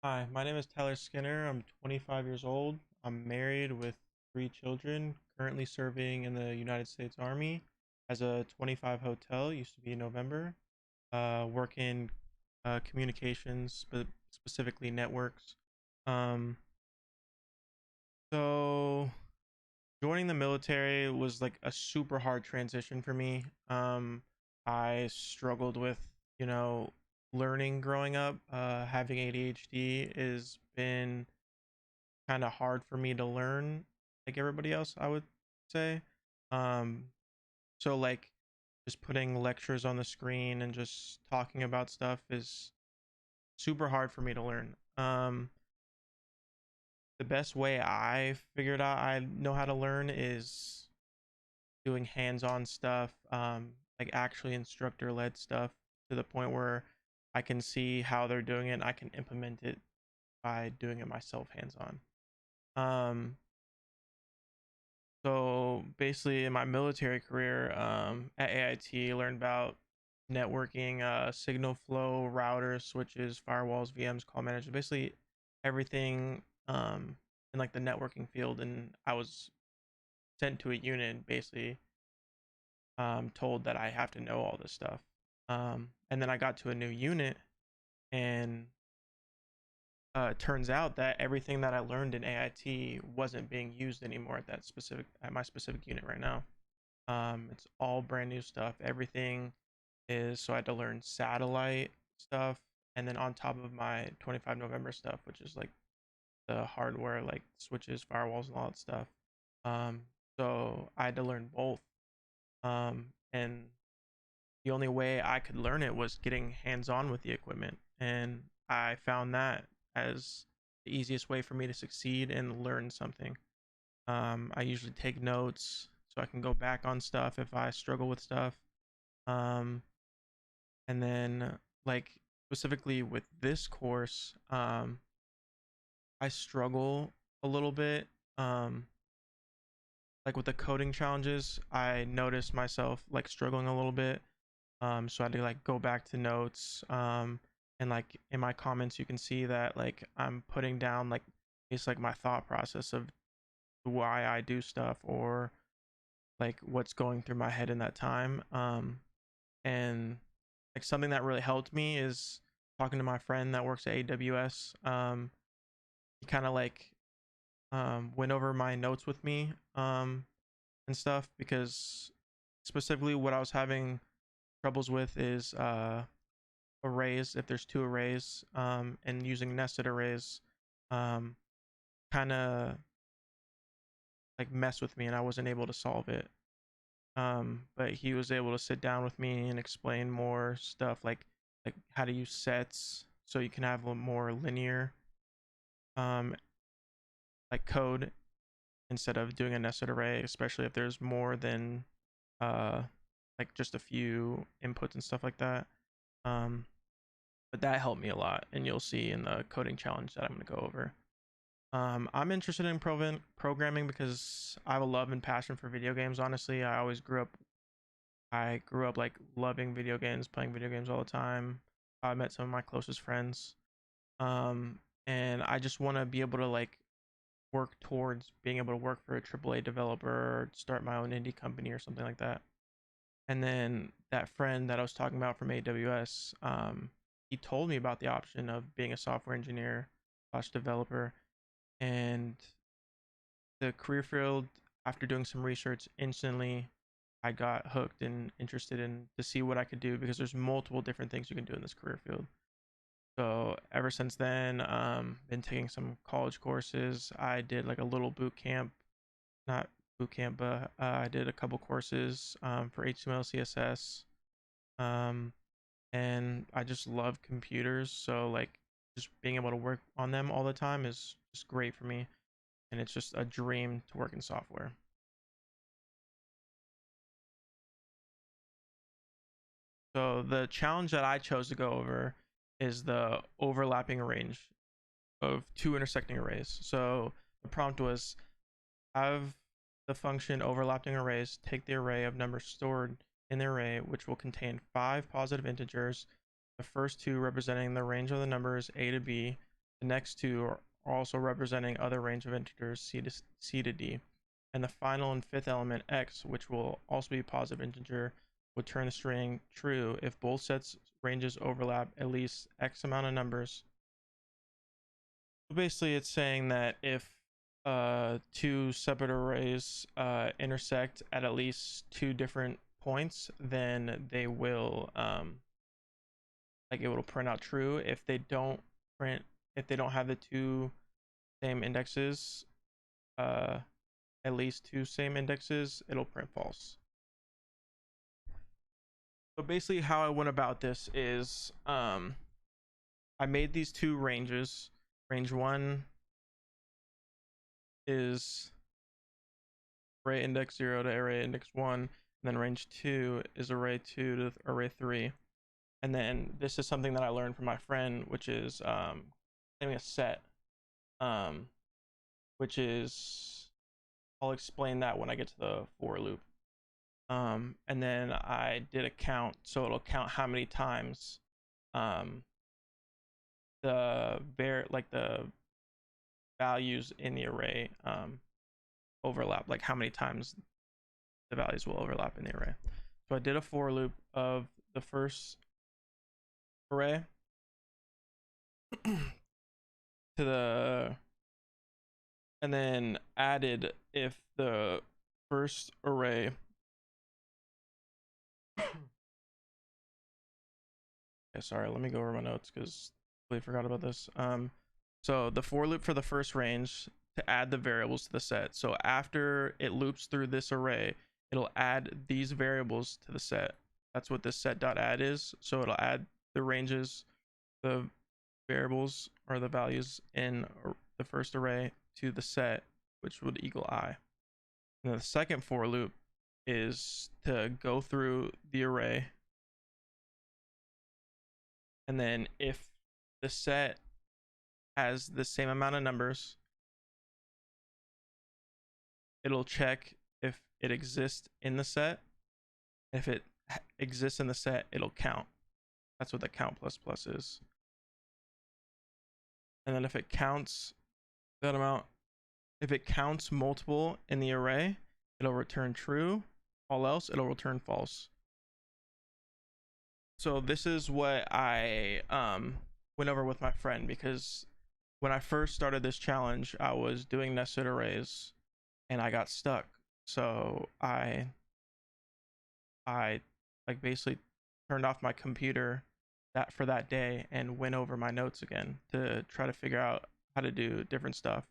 Hi, my name is Tyler Skinner. I'm 25 years old. I'm married with three children, currently serving in the United States Army as a 25 hotel, used to be in November. Work in communications, but specifically networks. Um, so joining the military was like a super hard transition for me. I struggled with, you know, learning growing up. Having ADHD has been kind of hard for me to learn like everybody else, I would say. Um, so like just putting lectures on the screen and just talking about stuff is super hard for me to learn. The best way I figured out I know how to learn is doing hands-on stuff, like actually instructor-led stuff to the point where I can see how they're doing it and I can implement it by doing it myself hands-on. Um, So basically, in my military career at AIT, I learned about networking, signal flow, routers, switches, firewalls, VMs, call managers, basically everything in like the networking field. And I was sent to a unit, basically told that I have to know all this stuff. And then I got to a new unit, and it turns out that everything that I learned in AIT wasn't being used anymore at my specific unit right now. It's all brand new stuff. Everything is so I had to learn satellite stuff, and then on top of my 25 November stuff, which is like the hardware, like switches, firewalls, and all that stuff. Um, so I had to learn both. And the only way I could learn it was getting hands on with the equipment, and I found that as the easiest way for me to succeed and learn something. I usually take notes so I can go back on stuff if I struggle with stuff. Um, and then, like, specifically with this course, I struggle a little bit. Um, like with the coding challenges, I noticed myself like struggling a little bit. So I had to like go back to notes. And like in my comments, you can see that like I'm putting down like it's like my thought process of why I do stuff or like what's going through my head in that time. And like something that really helped me is talking to my friend that works at AWS. He kind of like went over my notes with me and stuff because specifically what I was having troubles with is arrays. If there's two arrays and using nested arrays, um, kind of like mess with me, and I wasn't able to solve it. But he was able to sit down with me and explain more stuff like how to use sets so you can have a more linear um like code instead of doing a nested array, especially if there's more than uh like just a few inputs and stuff like that. um but that helped me a lot, and you'll see in the coding challenge that I'm going to go over. I'm interested in programming because I have a love and passion for video games. Honestly, I grew up like loving video games, playing video games all the time. I met some of my closest friends. Um, and I just want to be able to like work towards being able to work for a AAA developer or start my own indie company or something like that. And then that friend that I was talking about from AWS, he told me about the option of being a software engineer slash developer, and the career field. After doing some research, instantly I got hooked and interested in to see what I could do because there's multiple different things you can do in this career field. So ever since then, been taking some college courses. I did like a little boot camp, not boot camp, but I did a couple courses for HTML, CSS, um, and I just love computers. So like just being able to work on them all the time is just great for me, and it's just a dream to work in software. So the challenge that I chose to go over is the overlapping range of two intersecting arrays. So the prompt was have the function overlapping arrays take the array of numbers stored in the array, which will contain five positive integers, the first two representing the range of the numbers a to b, The next two are also representing other range of integers c to d. And the final and fifth element, x, which will also be a positive integer, would turn the string true if both sets ranges overlap at least x amount of numbers. Basically, it's saying that if two separate arrays intersect at least two different points, then they will like it will print out true. If they don't have the two same indexes, at least two same indexes, it'll print false. So basically how I went about this is I made these two ranges. Range 1 is array index 0 to array index 1, and then range 2 is array 2 to array 3. And then this is something that I learned from my friend, which is naming a set, which is, I'll explain that when I get to the for loop. And then I did a count, so it'll count how many times the values in the array overlap, like how many times the values will overlap in the array. So I did a for loop of the first array to the, and then added if the first array okay, sorry, let me go over my notes because I forgot about this. So the for loop for the first range to add the variables to the set. So after it loops through this array, it'll add these variables to the set. That's what this set.add is. So it'll add the ranges, the variables or the values in the first array to the set, which would equal I. And the second for loop is to go through the array, and then if the set has the same amount of numbers, it'll check if it exists in the set. If it exists in the set, it'll count. That's what the count plus plus is. And then if it counts that amount, if it counts multiple in the array, it'll return true. All else, it'll return false. So this is what I went over with my friend, because when I first started this challenge, I was doing nested arrays and I got stuck. So I like basically turned off my computer for that day and went over my notes again to try to figure out how to do different stuff.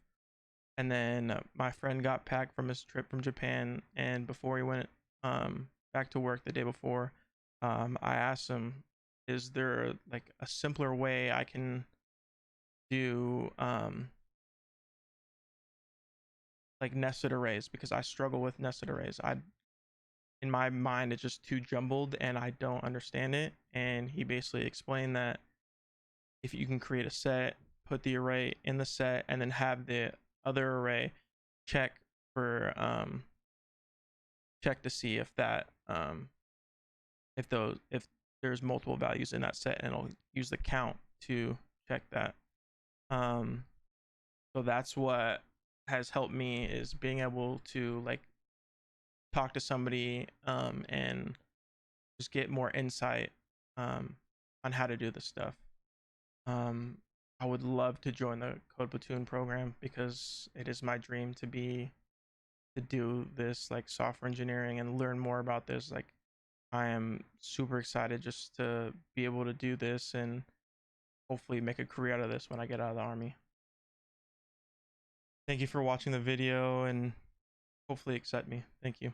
And then my friend got back from his trip from Japan, and before he went back to work the day before, I asked him, is there like a simpler way I can do like nested arrays, because I struggle with nested arrays. In my mind it's just too jumbled and I don't understand it. And he basically explained that if you can create a set, put the array in the set, and then have the other array check for check to see if that if there's multiple values in that set, and it'll use the count to check that. So that's what has helped me, is being able to like talk to somebody and just get more insight on how to do this stuff. I would love to join the Code Platoon program, because it is my dream to do this like software engineering and learn more about this. Like, I am super excited just to be able to do this and hopefully make a career out of this when I get out of the army. Thank you for watching the video, and hopefully accept me. Thank you.